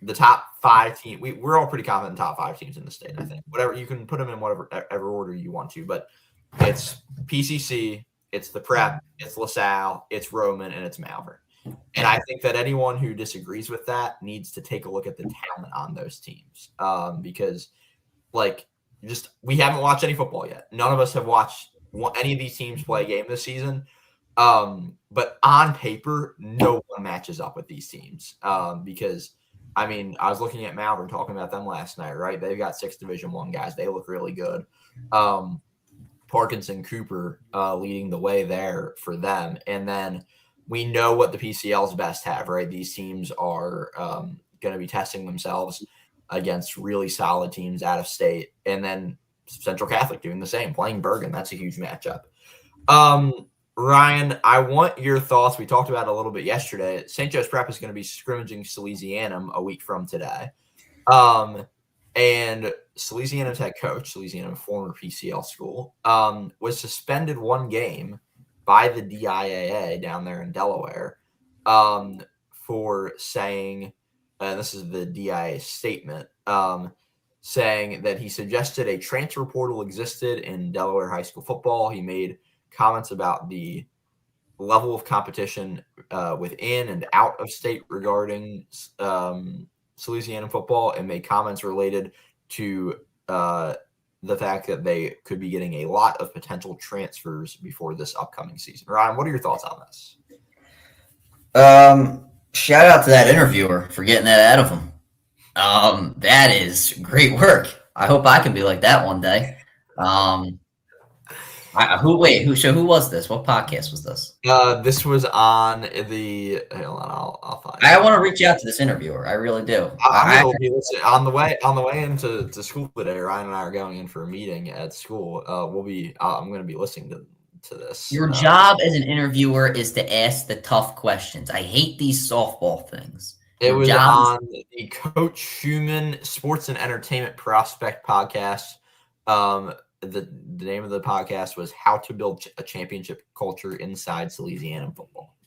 the top 5 teams, we're all pretty confident in the top 5 teams in the state, I think. Whatever, you can put them in whatever order you want to, but it's PCC, it's the Prep, it's LaSalle, it's Roman, and it's Malvern. And I think that anyone who disagrees with that needs to take a look at the talent on those teams, because, we haven't watched any football yet. None of us have watched any of these teams play a game this season. But on paper, no one matches up with these teams, because, I was looking at Malvern, talking about them last night, right? They've got 6 Division I guys. They look really good. Parkinson Cooper leading the way there for them. And then we know what the PCL's best have, right? These teams are going to be testing themselves against really solid teams out of state. And then Central Catholic doing the same, playing Bergen. That's a huge matchup. Ryan, I want your thoughts. We talked about it a little bit yesterday. St. Joe's Prep is going to be scrimmaging Salesianum a week from today. And Salesianum's head coach, Salesianum, former PCL school, was suspended 1 game by the PIAA down there in Delaware for saying, and this is the DIA statement, saying that he suggested a transfer portal existed in Delaware high school football. He made comments about the level of competition within and out of state regarding Salesianum football, and made comments related to the fact that they could be getting a lot of potential transfers before this upcoming season. Ryan, what are your thoughts on this?
Shout out to that interviewer for getting that out of him. That is great work. I hope I can be like that one day. Who was this? What podcast was this?
This was on the. Hold on, I'll find.
I want to reach out to this interviewer. I really do.
On the way into school today. Ryan and I are going in for a meeting at school. I'm going to be listening to this.
Your job as an interviewer is to ask the tough questions. I hate these softball things.
It was
John.
on the Coach Schumann Sports and Entertainment Prospect podcast. The name of the podcast was How to Build a Championship Culture Inside Salesianum Football.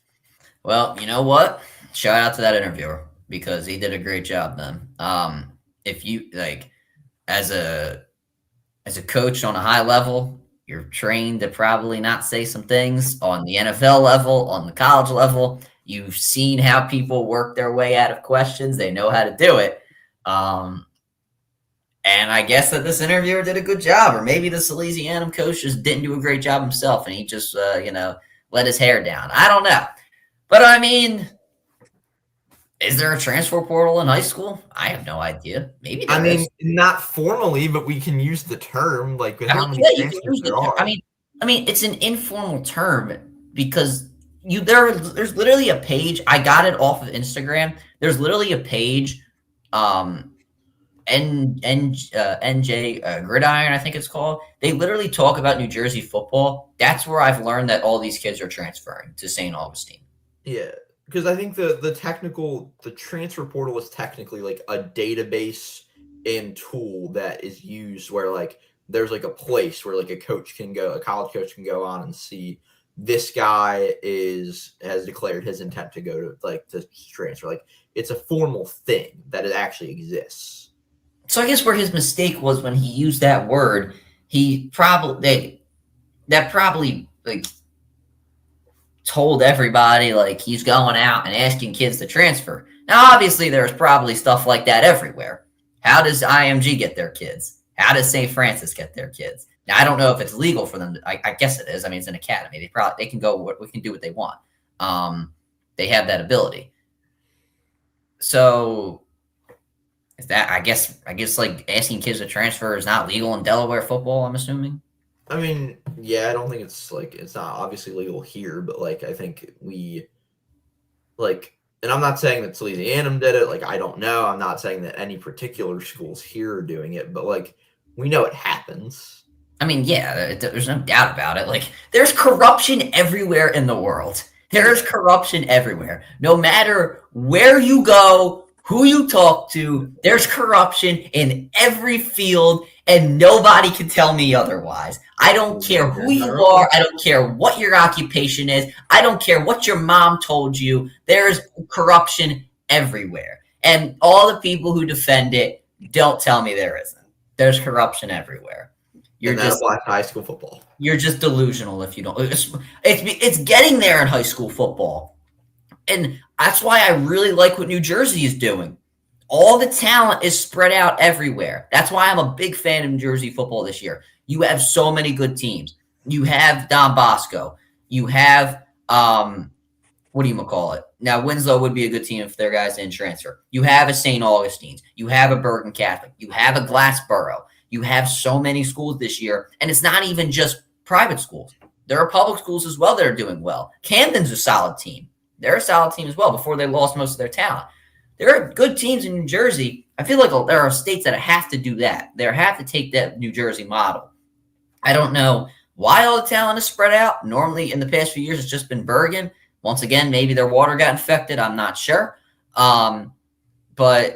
Well, you know what? Shout out to that interviewer because he did a great job then. If you like as a coach on a high level, you're trained to probably not say some things on the NFL level, on the college level. You've seen how people work their way out of questions. They know how to do it. And I guess that this interviewer did a good job, or maybe the Salesianum coach just didn't do a great job himself and he just, let his hair down. I don't know. But I mean, is there a transfer portal in high school? I have no idea. Maybe there is.
Not formally, but we can use the term with how many transfers there are.
I mean, it's an informal term because there's literally a page. I got it off of Instagram. There's literally a page, NJ Gridiron, I think it's called. They literally talk about New Jersey football. That's where I've learned that all these kids are transferring to St. Augustine.
Yeah, because I think the transfer portal is technically like a database and tool that is used where like there's like a place where like a college coach can go on and see this guy has declared his intent to go to transfer. Like it's a formal thing that it actually exists.
So I guess where his mistake was when he used that word, he probably told everybody like he's going out and asking kids to transfer. Now, obviously, there's probably stuff like that everywhere. How does IMG get their kids? How does St. Francis get their kids? Now, I don't know if it's legal for them. I guess it is. I mean, it's an academy. They can go. We can do what they want. They have that ability. So, is that I guess like asking kids to transfer is not legal in Delaware football. I'm assuming.
I mean, yeah, I don't think it's not obviously legal here, but I think and I'm not saying that Salesianum did it. I don't know. I'm not saying that any particular schools here are doing it, but we know it happens.
I mean, yeah, there's no doubt about it. There's corruption everywhere in the world. There's corruption everywhere. No matter where you go, who you talk to, there's corruption in every field, and nobody can tell me otherwise. I don't care who you are. I don't care what your occupation is. I don't care what your mom told you. There's corruption everywhere. And all the people who defend it don't tell me there isn't. There's corruption everywhere.
You're just applies to high school football.
You're just delusional if you don't. It's getting there in high school football. And that's why I really like what New Jersey is doing. All the talent is spread out everywhere. That's why I'm a big fan of New Jersey football this year. You have so many good teams. You have Don Bosco. You have, Now, Winslow would be a good team if their guys didn't transfer. You have a St. Augustine's. You have a Bergen Catholic. You have a Glassboro. You have so many schools this year. And it's not even just private schools. There are public schools as well that are doing well. Camden's a solid team. They're a solid team as well before they lost most of their talent. There are good teams in New Jersey. I feel like there are states that have to do that. They have to take that New Jersey model. I don't know why all the talent is spread out. Normally, in the past few years, it's just been Bergen. Once again, maybe their water got infected. I'm not sure. But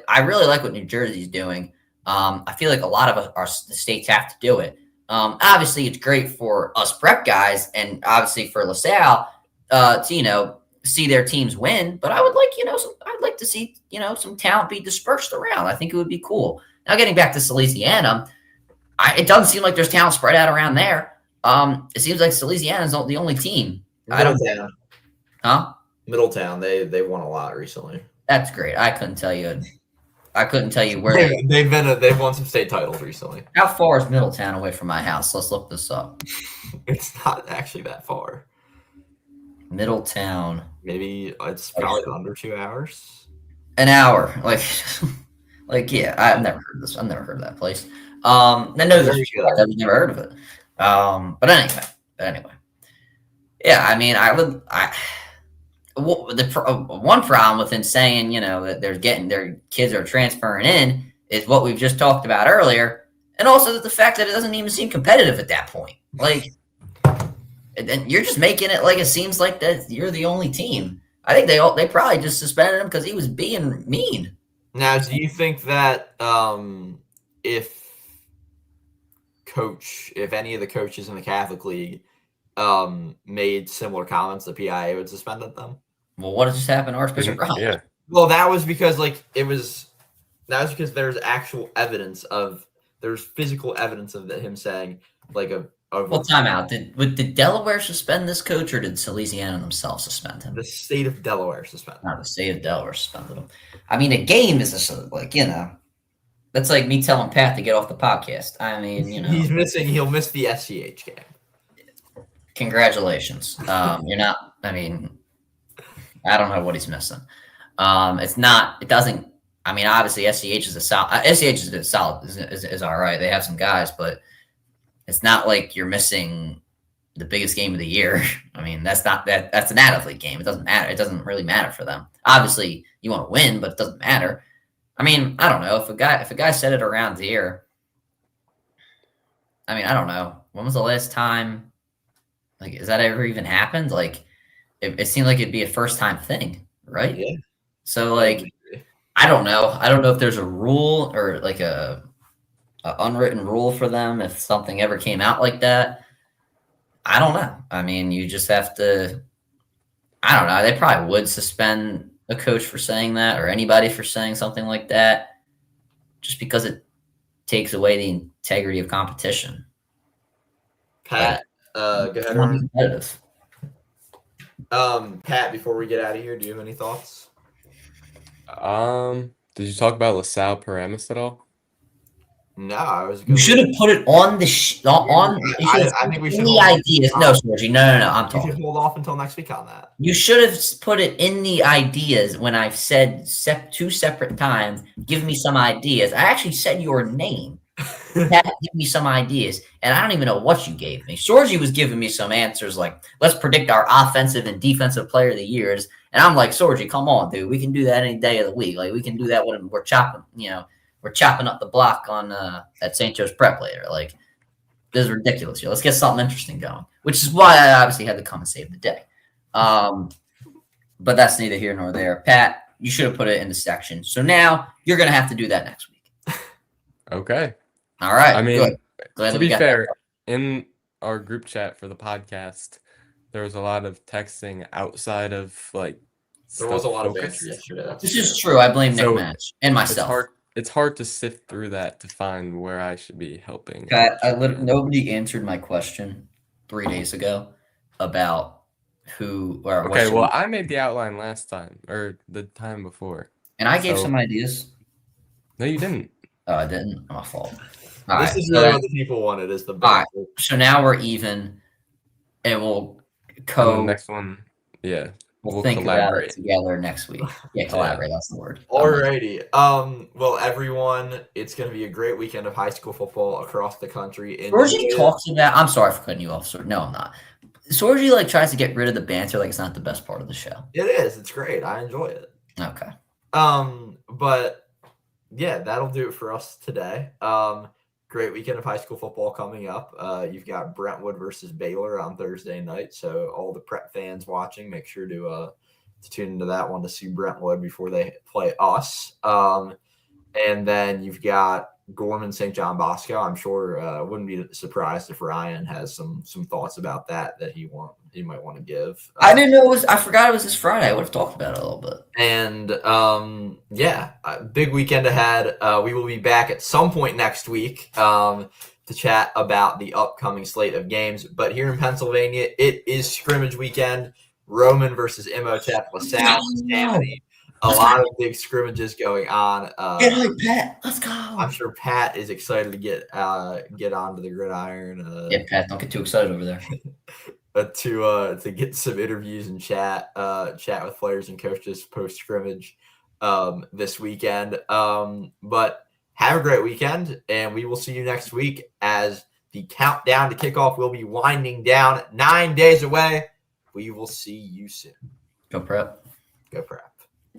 I really like what New Jersey's doing. I feel like a lot of our states have to do it. Obviously, it's great for us prep guys and obviously for LaSalle to, see their teams win, but I would like, I'd like to see, some talent be dispersed around. I think it would be cool. Now, getting back to Salesianum, it doesn't seem like there's talent spread out around there. It seems like Salesianum is the only team.
Middletown.
Huh?
Middletown. They won a lot recently.
That's great. I couldn't tell you where
they've won some state titles recently.
How far is Middletown away from my house? Let's look this up.
It's not actually that far.
Middletown.
Maybe it's probably under 2 hours.
An hour. Yeah, I've never heard of this. I've never heard of that place. I know this. I've never heard of it. But anyway. Yeah, I mean, one problem with him saying, that their kids are transferring in is what we've just talked about earlier. And also the fact that it doesn't even seem competitive at that point. And you're just making it like it seems like that you're the only team. I think they probably just suspended him because he was being mean.
Now, do you think that if any of the coaches in the Catholic League made similar comments, the PIAA would suspend them?
Well, what just happened, Archbishop Ryan?
Yeah.
Well, that was because there's actual evidence there's physical evidence of him saying
Well, time out. Did Delaware suspend this coach, or did Louisiana themselves suspend him?
The state of Delaware suspended him.
No, the state of Delaware suspended him. I mean, a game is just that's like me telling Pat to get off the podcast. I mean,
He'll miss the SCH game.
Congratulations. You're not. I mean, I don't know what he's missing. It's not. It doesn't. I mean, obviously, SCH is a solid. SCH is solid. Is all right. They have some guys, but it's not like you're missing the biggest game of the year. I mean, that's not that. That's an athlete game. It doesn't matter. It doesn't really matter for them. Obviously, you want to win, but it doesn't matter. I mean, I don't know if a guy said it around here. I mean, I don't know. When was the last time? Like, has that ever even happened? Like, it seemed like it'd be a first time thing, right?
Yeah.
So, like, I don't know. I don't know if there's a rule or like a unwritten rule for them if something ever came out like that. I don't know. I mean, you just have to. I don't know. They probably would suspend a coach for saying that or anybody for saying something like that, just because it takes away the integrity of competition.
Pat, go ahead.
Competitive.
Pat, before we get out of here, do you have any thoughts?
Did you talk about LaSalle Paramus at all?
No, I was.
You should have put it on the
I think we should.
The ideas. No, Sorgi. No. I'm talking.
You should hold off until next week on that.
You should have put it in the ideas when I've said two separate times. Give me some ideas. I actually said your name. Give me some ideas, and I don't even know what you gave me. Sorgi was giving me some answers like, "Let's predict our offensive and defensive player of the years," and I'm like, "Sorgi, come on, dude. We can do that any day of the week. Like, we can do that when we're chopping. We're chopping up the block on at St. Joe's Prep later. Like, this is ridiculous. Let's get something interesting going." Which is why I obviously had to come and save the day. But that's neither here nor there. Pat, you should have put it in the section. So now you're gonna have to do that next week.
Okay.
All right.
I mean,
Glad
to be fair, in our group chat for the podcast, there was a lot of texting outside of like.
There was a lot of banter yesterday.
This is true. I blame Nick Match and myself.
It's hard to sift through that to find where I should be helping.
Pat, nobody answered my question 3 days ago about who or
okay. Well, I made the outline last time or the time before,
and I gave some ideas.
No, you didn't.
Oh, I didn't. My fault.
This is really what the people wanted. Is the
all right. So now we're even, and we'll
the next one. Yeah.
We'll think about it together next week. Yeah, collaborate. That's the word.
Alrighty. Well, everyone, it's going to be a great weekend of high school football across the country.
Sorgi talks about. I'm sorry for cutting you off, sir. No, I'm not. Sorgi tries to get rid of the banter like it's not the best part of the show.
It is. It's great. I enjoy it.
Okay.
But yeah, that'll do it for us today. Great weekend of high school football coming up. You've got Brentwood versus Baylor on Thursday night. So all the prep fans watching, make sure to tune into that one to see Brentwood before they play us. And then you've got Gorman St. John Bosco. I'm sure wouldn't be surprised if Ryan has some thoughts about that he might want to give.
I didn't know I forgot it was this Friday. I would have talked about it a little bit.
And big weekend ahead. We will be back at some point next week to chat about the upcoming slate of games. But here in Pennsylvania, it is scrimmage weekend. Roman versus Imhotep, LaSalle, Tammany. A lot of big scrimmages going on.
Get hype, Pat. Let's go.
I'm sure Pat is excited to get onto the gridiron.
Yeah, Pat, don't get too excited over there.
To get some interviews and chat with players and coaches post scrimmage this weekend. But have a great weekend, and we will see you next week as the countdown to kickoff will be winding down. 9 days away. We will see you soon.
Go Prep.
Go Prep.